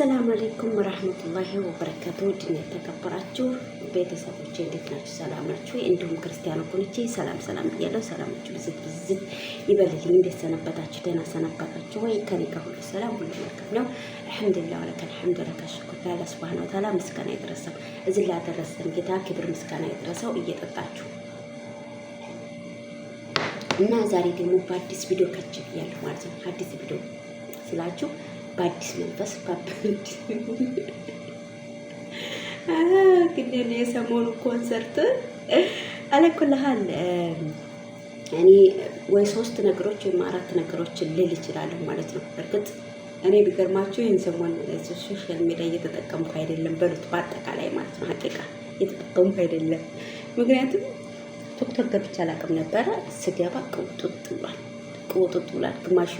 አሰላሙ አለይኩም ወራህመቱላሂ ወበረካቱ። ድና ተከበራችሁ ቤተሰቦቼ እንዴት ናችሁ? ሰላም ናችሁ? እንዲሁም ክርስቲያን ወገኖቼ ሰላም ብያለሁ። ሰላማችሁ ብዝት ይበልልኝ። እንዴት ሰነበታችሁ? ደህና ሰነበታችሁ ወይ? ከኔ ጋር ሁሉ ሰላም ሁሉ መልካም ነው። አልሐምዱሊላህ ወለከል ሐምዱ ለከ ሽኩር ለአላህ ሱብሃነሁ ወተዓላ ምስጋና ይድረሰው። እዚህ ላደረሰን ጌታ ክብር ምስጋና ይድረሰው። እየጠጣችሁ እና ዛሬ ደግሞ በአዲስ ቪዲዮ ከች ብያለሁ ማለት ነው። አዲስ ቪዲዮ ስላችሁ በአዲስ መንፈስ ግን የሰሞኑ ኮንሰርት አለኩልሃል እኔ ወይ 3 ነገሮች ወይ 4 ነገሮች ልል እችላለሁ ማለት ነው። እርግጥ እኔ ቢገርማችሁ ይህን ሰሞን ሶሻል ሚዲያ እየተጠቀምኩ አይደለም በሉት በአጠቃላይ ማለት ነው። ሀቂቃ እየተጠቀምኩ አይደለም። ምክንያቱም ቲክቶክ ገብቼ አላውቅም ነበረ። ስገባ ቅውጡጥ ብሏል። ግማሹ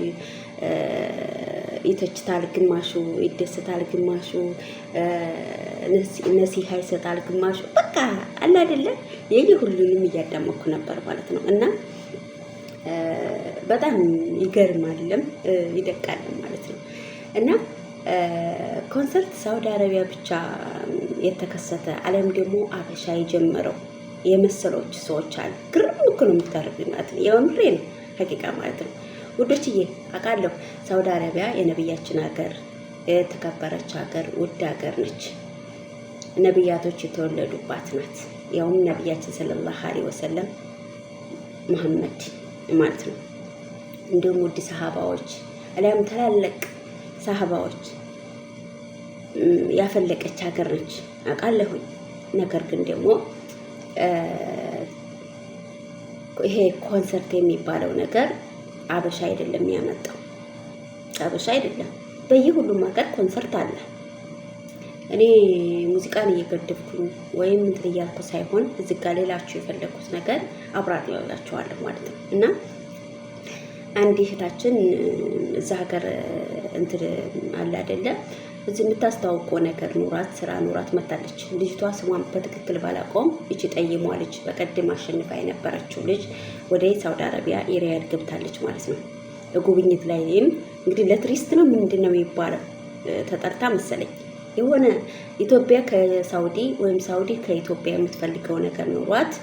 ይተችታል፣ ግማሹ ይደስታል፣ ግማሹ ነሲሃ ይሰጣል፣ ግማሹ በቃ አለ አይደለ ሁሉንም እያዳመኩ ነበር ማለት ነው። እና በጣም ይገርማልም ይደቃልም ማለት ነው። እና ኮንሰርት ሳውዲ አረቢያ ብቻ የተከሰተ ዓለም ደግሞ አበሻ የጀመረው የመሰሎች ሰዎች አሉ። ግርም እኮ ነው የምታረጉኝ ማለት ነው። የምሬ ነው ሀቂቃ ማለት ነው። ውዶችዬ አውቃለሁ ሳውዲ አረቢያ የነብያችን ሀገር፣ የተከበረች ሀገር፣ ውድ ሀገር ነች። ነብያቶች የተወለዱባት ናት። ያውም ነብያችን ሰለላሁ ዐለይሂ ወሰለም መሐመድ ማለት ነው። እንዲሁም ውድ ሰሃባዎች አሊያም ታላላቅ ሰሃባዎች ያፈለቀች ሀገር ነች አውቃለሁኝ። ነገር ግን ደግሞ ይሄ ኮንሰርት የሚባለው ነገር አበሻ አይደለም ያመጣው፣ አበሻ አይደለም። በየሁሉም ሀገር ኮንሰርት አለ። እኔ ሙዚቃን እየገደብኩኝ ወይም እንትን እያልኩ ሳይሆን እዚህ ጋር ሌላችሁ የፈለኩት ነገር አብራር ያላችኋለሁ ማለት ነው። እና አንድ እህታችን እዛ ሀገር እንትን አለ አይደለም እዚህ የምታስተዋውቀው ነገር ኑራት ስራ ኑራት መታለች። ልጅቷ ስሟን በትክክል ባላውቀውም እቺ ጠይሟ ልጅ በቀደም አሸንፋ የነበረችው ልጅ ወደ ሳውዲ አረቢያ ኢሪያድ ገብታለች ማለት ነው። ለጉብኝት ላይም እንግዲህ ለቱሪስት ነው ምንድነው የሚባለው ተጠርታ መሰለኝ የሆነ ኢትዮጵያ ከሳውዲ ወይም ሳውዲ ከኢትዮጵያ የምትፈልገው ነገር ኑሯት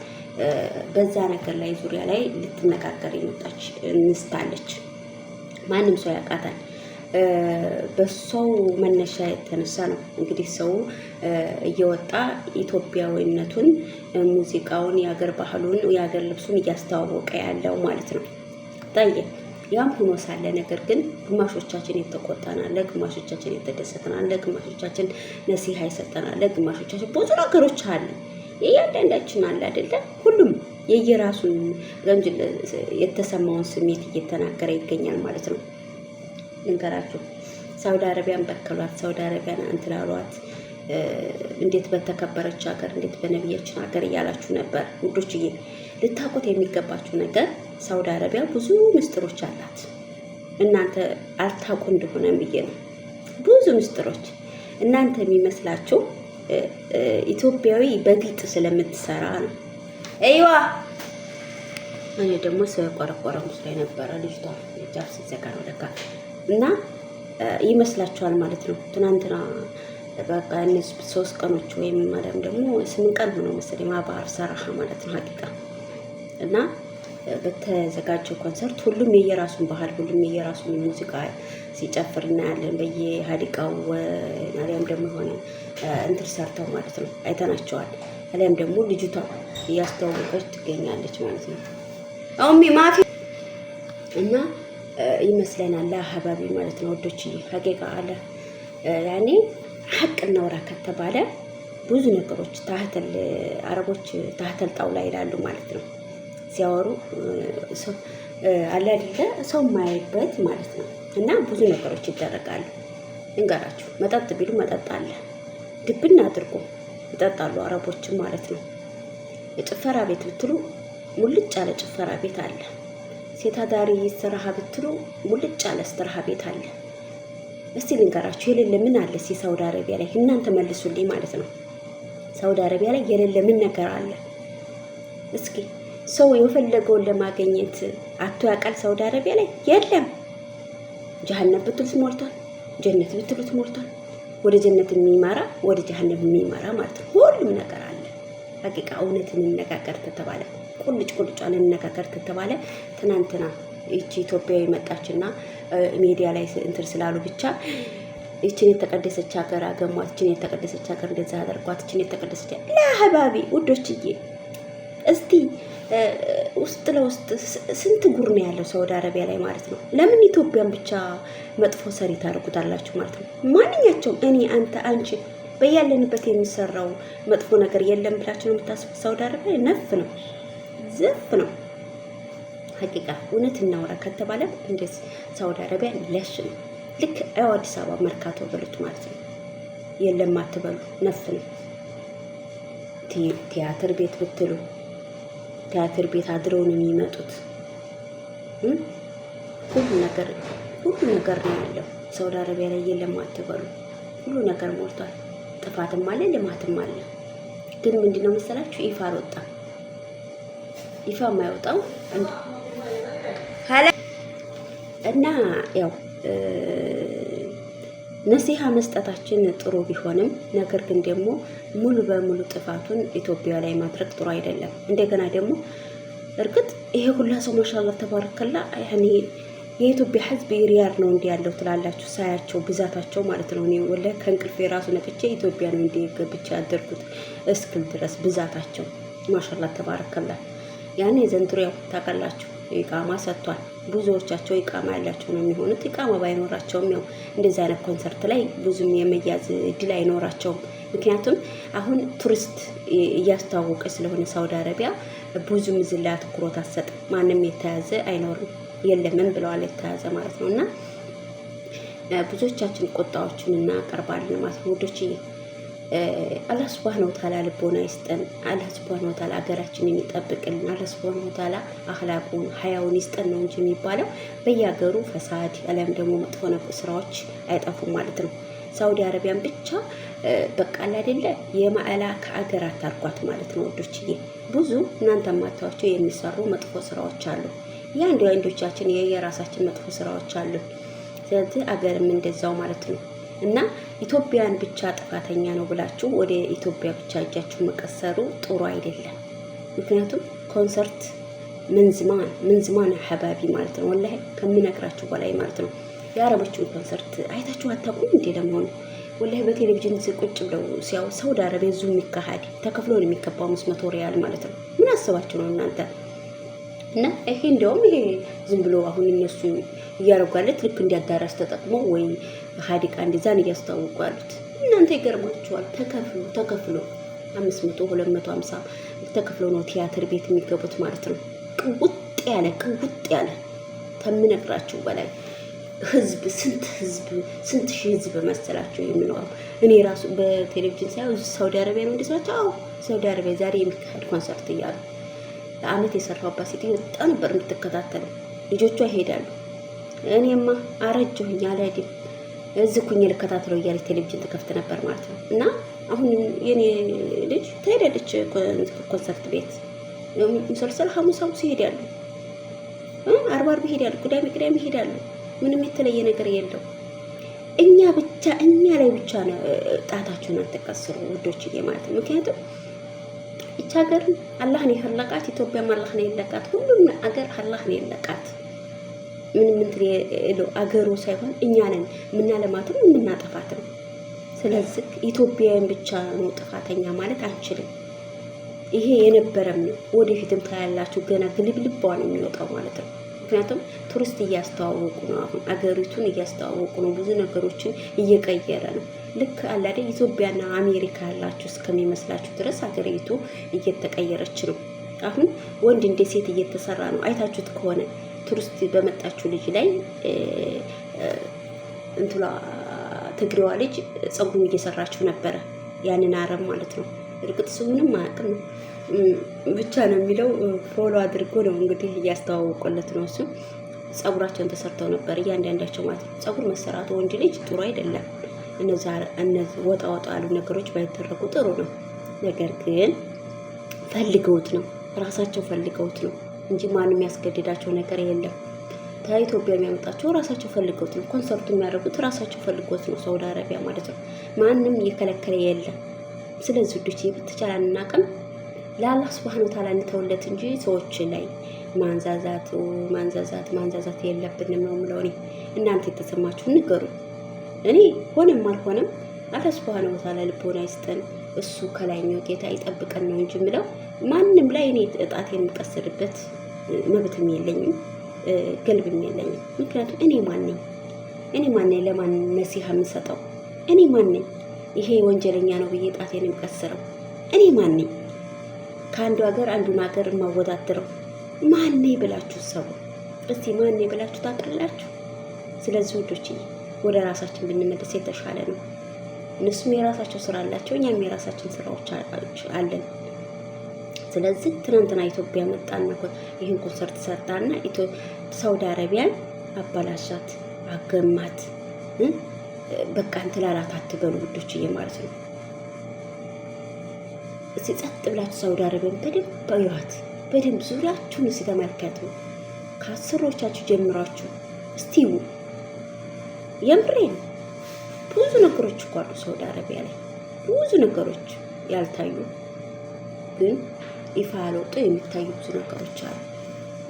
በዛ ነገር ላይ ዙሪያ ላይ ልትነጋገር የመጣች እንስታለች። ማንም ሰው ያውቃታል። በሰው መነሻ የተነሳ ነው እንግዲህ ሰው እየወጣ ኢትዮጵያዊነቱን፣ ሙዚቃውን፣ የሀገር ባህሉን፣ የሀገር ልብሱን እያስተዋወቀ ያለው ማለት ነው። ታየ ያም ሆኖ ሳለ ነገር ግን ግማሾቻችን የተቆጣናል፣ ግማሾቻችን የተደሰተናል፣ ግማሾቻችን ነሲሃ ይሰጠናል፣ ግማሾቻችን ብዙ ነገሮች አሉ። የእያንዳንዳችን አለ አይደለ ሁሉም የየራሱን የተሰማውን ስሜት እየተናገረ ይገኛል ማለት ነው። ልንገራችሁ ሳውዲ አረቢያን በከሏት፣ ሳውዲ አረቢያን እንትላሏት፣ እንዴት በተከበረች ሀገር፣ እንዴት በነብያችን ሀገር እያላችሁ ነበር ውዶችዬ። ልታውቁት የሚገባችሁ ነገር ሳውዲ አረቢያ ብዙ ምስጢሮች አላት። እናንተ አልታውቁ እንደሆነ ብዬ ነው። ብዙ ምስጢሮች እናንተ የሚመስላችሁ ኢትዮጵያዊ በግልጥ ስለምትሰራ ነው። አይዋ እኔ ደግሞ ስለቆረቆረ መስሎኝ ነበረ ልጅቷ ጃፍ ሲዘጋ ነው ለካ እና ይመስላችኋል ማለት ነው። ትናንትና በቃ እነዚህ 3 ቀኖች ወይም ማለም ደግሞ 8 ቀን ሆኖ መሰለኝ ማባር ሰራሃ ማለት ነው ሀቂቃ። እና በተዘጋጀው ኮንሰርት ሁሉም የየራሱን ባህል፣ ሁሉም የየራሱን ሙዚቃ ሲጨፍር እናያለን። በየሀዲቃው አሊያም ደግሞ ሆነ እንትን ሰርተው ማለት ነው አይተናቸዋል። አሊያም ደግሞ ልጅቷ እያስተዋወቀች ትገኛለች ማለት ነው። አውሚ ማፊ እና ይመስለናል ለሀባቢ ማለት ነው ወዶች ሀቂቃ አለ ያኔ ሐቅ እናውራ ከተባለ ብዙ ነገሮች ታህተል አረቦች ታህተል ጣውላ ይላሉ ማለት ነው። ሲያወሩ ሰው አለ አይደለ ሰው ማይበት ማለት ነው። እና ብዙ ነገሮች ይደረጋሉ። እንገራችሁ መጠጥ ቢሉ መጠጥ አለ፣ ድብና አድርጎ ይጠጣሉ አረቦችም ማለት ነው። የጭፈራ ቤት ብትሉ ሙልጭ ያለ ጭፈራ ቤት አለ። ሴት አዳሪ ስትራሃ ብትሉ ሙልጭ ያለ ስትራሃ ቤት አለ። እስቲ ልንገራችሁ የሌለ ምን አለ ሳውዲ አረቢያ ላይ እናንተ መልሱልኝ ማለት ነው። ሳውዲ አረቢያ ላይ የሌለ ምን ነገር አለ? እስኪ ሰው የፈለገውን ለማግኘት አቶ ያውቃል ሳውዲ አረቢያ ላይ የለም። ጀሃነም ብትሉት ሞልቷል፣ ጀነት ብትሉት ሞልቷል። ወደ ጀነት የሚመራ ወደ ጀሃነም የሚመራ ማለት ነው። ሁሉም ነገር አለ። ሀቂቃ እውነትን እንነጋገር ተተባለ ቁልጭ ቁልጫን እንነጋገር ተተባለ ትናንትና እቺ ኢትዮጵያዊ መጣችና ሚዲያ ላይ እንትን ስላሉ ብቻ እቺን የተቀደሰች ሀገር አገሟት፣ እቺን የተቀደሰች ሀገር እንደዛ አደርጓት፣ እቺን የተቀደሰች ለሀባቢ ውዶችዬ፣ እስቲ ውስጥ ለውስጥ ስንት ጉር ነው ያለው ሳውዲ አረቢያ ላይ ማለት ነው። ለምን ኢትዮጵያን ብቻ መጥፎ ሰሪ ታደርጉታላችሁ ማለት ነው? ማንኛቸውም እኔ፣ አንተ፣ አንቺ በያለንበት የሚሰራው መጥፎ ነገር የለም ብላችሁ ነው የምታስቡት? ሳውዲ አረቢያ ነፍ ነው ዘፍ ነው። ሀቂቃ እውነት እናውራ ከተባለ እንደዚህ ሳውዲ አረቢያ ለሽ ነው። ልክ አዲስ አበባ መርካቶ በሉት ማለት ነው። የለም አትበሉ፣ ነፍ ነው። ቲያትር ቤት ብትሉ ቲያትር ቤት አድረው ነው የሚመጡት። ሁሉ ነገር ነው ያለው ሳውዲ አረቢያ ላይ። የለም አትበሉ፣ ሁሉ ነገር ሞልቷል። ጥፋትም አለ ልማትም አለ። ግን ምንድነው መሰላችሁ ይፋ አልወጣም። ይፋ የማይወጣው እና ያው ነሲሃ መስጠታችን ጥሩ ቢሆንም ነገር ግን ደግሞ ሙሉ በሙሉ ጥፋቱን ኢትዮጵያ ላይ ማድረግ ጥሩ አይደለም። እንደገና ደግሞ እርግጥ ይሄ ሁላ ሰው ማሻአላህ ተባረከላ ያኔ የኢትዮጵያ ሕዝብ ሪያር ነው እንዲህ ያለው ትላላችሁ ሳያቸው ብዛታቸው ማለት ነው። እኔ ወላሂ ከእንቅልፌ ራሱ ነቅቼ ኢትዮጵያ ነው እንዲህ ገብቼ ያደርኩት እስክል ድረስ ብዛታቸው ማሻአላህ ተባረከላ። ያኔ ዘንድሮ ያው ታውቃላችሁ ኢቃማ ሰጥቷል። ብዙዎቻቸው ኢቃማ ያላቸው ነው የሚሆኑት። ኢቃማ ባይኖራቸውም ያው እንደዚህ አይነት ኮንሰርት ላይ ብዙም የመያዝ እድል አይኖራቸውም። ምክንያቱም አሁን ቱሪስት እያስተዋወቀ ስለሆነ ሳውዲ አረቢያ ብዙም ዝላ ትኩረት አሰጥ ማንም የተያዘ አይኖርም። የለምን ብለዋል የተያዘ ማለት ነው። እና ብዙዎቻችን ቁጣዎችን እናቀርባለን ማለት ነው ወዶችዬ። አላህ ሱብሃነሁ ወተዓላ ልቦና ይስጠን። አላህ ሱብሃነሁ ወተዓላ ሀገራችንን ይጠብቅልን። አላህ ሱብሃነሁ ወተዓላ አኽላቁን ሀያውን ይስጠን ነው እንጂ የሚባለው በየሀገሩ ፈሳድ አለም ደግሞ መጥፎ ስራዎች አይጠፉም ማለት ነው። ሳውዲ አረቢያን ብቻ በቃ አይደለ የማዕላ ከአገር አታርጓት ማለት ነው ወዶችዬ። ብዙ እናንተ ማታዋቸው የሚሰሩ መጥፎ ስራዎች አሉ። የአንዶቻችን የራሳችን መጥፎ ስራዎች አሉ። ስለዚህ አገርም እንደዛው ማለት ነው። እና ኢትዮጵያን ብቻ ጥፋተኛ ነው ብላችሁ ወደ ኢትዮጵያ ብቻ እጃችሁ መቀሰሩ ጥሩ አይደለም። ምክንያቱም ኮንሰርት ምንዝማን ሐባቢ ማለት ነው። ወላሂ ከምነግራችሁ በላይ ማለት ነው። የአረቦችን ኮንሰርት አይታችሁ አታውቁም እንዴ? ለመሆኑ ወላሂ በቴሌቪዥን ቁጭ ብለው ሲያው ሳውዲ አረቢያ ዙም የሚካሄድ ተከፍሎ ነው የሚገባው 500 ሪያል ማለት ነው። ምን አስባችሁ ነው እናንተ? እና ይሄ እንደውም ይሄ ዝም ብሎ አሁን እነሱ እያረጋለት ልክ እንዲያዳራሽ ተጠቅሞ ወይ ሀዲቃ እንደዛን እያስተዋወቁ ያሉት እናንተ ይገርማችኋል። ተከፍሎ 500 250 ተከፍሎ ነው ቲያትር ቤት የሚገቡት ማለት ነው። ቅውጥ ያለ ከምነግራችሁ በላይ ህዝብ ስንት ሺህ ህዝብ መሰላችሁ የሚኖረው። እኔ ራሱ በቴሌቪዥን ሳይው ሳውዲ አረቢያ ነው እንደሰራቸው። አዎ ሳውዲ አረቢያ ዛሬ የሚካሄድ ኮንሰርት እያሉ ለአመት የሰራሁባት ሴትዮ በጣም ነበር የምትከታተለው። ልጆቿ ይሄዳሉ። እኔማ አረጀሁኝ አልሄድም እዚህ ኩኝ ልከታተለው እያለች ቴሌቪዥን ትከፍት ነበር ማለት ነው። እና አሁን የኔ ልጅ ትሄዳለች ኮንሰርት ቤት ሙሰልሰል ሐሙስ ይሄዳሉ፣ አርብ ይሄዳሉ፣ ቅዳሜ ይሄዳሉ። ምንም የተለየ ነገር የለው። እኛ ላይ ብቻ ነው ጣታችሁን አትቀስሩ ውዶችዬ ማለት ነው። ምክንያቱም ይች ሀገር አላህ ነው የኸለቃት፣ ኢትዮጵያም አላህ ነው የለቃት። ሁሉም አገር አላህ ነው የለቃት። ምንም እንትን የለው አገሩ ሳይሆን እኛ ነን የምናለማትም የምናጠፋትም። ስለዚህ ኢትዮጵያውያን ብቻ ነው ጥፋተኛ ማለት አንችልም። ይሄ የነበረም ነው ወደፊትም ታያላችሁ። ገና ግልብልቧ ነው የሚወጣው ማለት ነው። ምክንያቱም ቱሪስት እያስተዋወቁ ነው። አሁን አገሪቱን እያስተዋወቁ ነው። ብዙ ነገሮችን እየቀየረ ነው። ልክ አለ አይደል ኢትዮጵያና አሜሪካ ያላችሁ እስከሚመስላችሁ ድረስ አገሪቱ እየተቀየረች ነው። አሁን ወንድ እንደ ሴት እየተሰራ ነው። አይታችሁት ከሆነ ቱሪስት በመጣችሁ ልጅ ላይ እንትሏ ትግሬዋ ልጅ ጸጉሩን እየሰራችሁ ነበረ። ያንን አረብ ማለት ነው። እርግጥ እሱ ምንም አያውቅም ነው ብቻ ነው የሚለው። ፎሎ አድርጎ ነው እንግዲህ እያስተዋወቁለት ነው። እሱ ጸጉራቸውን ተሰርተው ነበር እያንዳንዳቸው ማለት ነው። ጸጉር መሰራቱ ወንድ ልጅ ጥሩ አይደለም። እነዚህ ወጣ ያሉ ነገሮች ባይደረጉ ጥሩ ነው። ነገር ግን ፈልገውት ነው፣ ራሳቸው ፈልገውት ነው እንጂ ማንም ያስገድዳቸው ነገር የለም። ከኢትዮጵያ የሚያመጣቸው ራሳቸው ፈልገውት ነው። ኮንሰርቱ የሚያደርጉት ራሳቸው ፈልገውት ነው፣ ሳውዲ አረቢያ ማለት ነው። ማንም እየከለከለ የለም። ስለዚህ ውዶች በተቻለን አቅም ለአላህ ሱብሃነሁ ወተዓላ እንተውለት እንጂ ሰዎች ላይ ማንዛዛት የለብንም ነው የምለው እኔ። እናንተ የተሰማችሁን ንገሩ። እኔ ሆነም አልሆነም አላህ ሱብሃነሁ ወተዓላ ልቦና ይስጠን፣ እሱ ከላይኛው ጌታ ይጠብቀን ነው እንጂ የምለው ማንም ላይ እኔ እጣት የምቀስድበት መብትም የለኝም ገልብም የለኝም። ምክንያቱም እኔ ማን ነኝ ለማን ነሲሃ የምሰጠው? እኔ ማን ነኝ ይሄ ወንጀለኛ ነው ብዬ ጣቴን የምቀስረው? እኔ ማን ነኝ ከአንዱ ሀገር አንዱን ሀገር የማወዳድረው? ማን ነኝ ብላችሁ ሰው እስቲ ማን ነኝ ብላችሁ ታውቃላችሁ? ስለዚህ ውዶች ወደ ራሳችን ብንመለስ የተሻለ ነው። እነሱም የራሳቸው ስራ አላቸው፣ እኛም የራሳችን ስራዎች አለን። ስለዚህ ትናንትና ኢትዮጵያ መጣና ይህን ኮንሰርት ሰርታና ሳውዲ አረቢያን አባላሻት፣ አገማት። በቃ እንትላላት አትበሉ ውዶችዬ ማለት ነው። እስቲ ጸጥ ብላችሁ ሳውዲ አረቢያን በደንብ አዩዋት፣ በደንብ ዙሪያችሁን እስቲ ተመልከቱ። ከአስሮቻችሁ ጀምራችሁ እስቲው የምሬን ብዙ ነገሮች እኮ አሉ ሳውዲ አረቢያ ላይ ብዙ ነገሮች ያልታዩ ግን ይፋ ያልወጡ የሚታዩ ብዙ ነገሮች አሉ።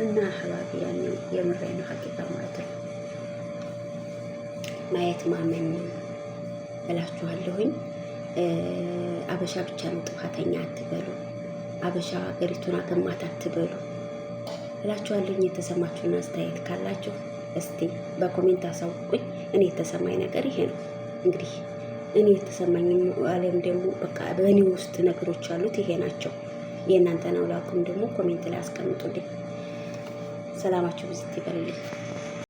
እና ሐባቢ ያኔ የምሬን ሀቂቃ ማለት ነው። ማየት ማመን እላችኋለሁኝ። አበሻ ብቻ ነው ጥፋተኛ አትበሉ። አበሻ ሀገሪቱን አገማት አትበሉ እላችኋለሁኝ። የተሰማችሁን አስተያየት ካላችሁ እስቲ በኮሜንት አሳውቁኝ። እኔ የተሰማኝ ነገር ይሄ ነው። እንግዲህ እኔ የተሰማኝ አለም ደግሞ በቃ በእኔ ውስጥ ነገሮች አሉት ይሄ ናቸው። የእናንተ ነው ላኩም ደግሞ ኮሜንት ላይ አስቀምጡልኝ። ሰላማችሁ ብዝት ይበልልኝ።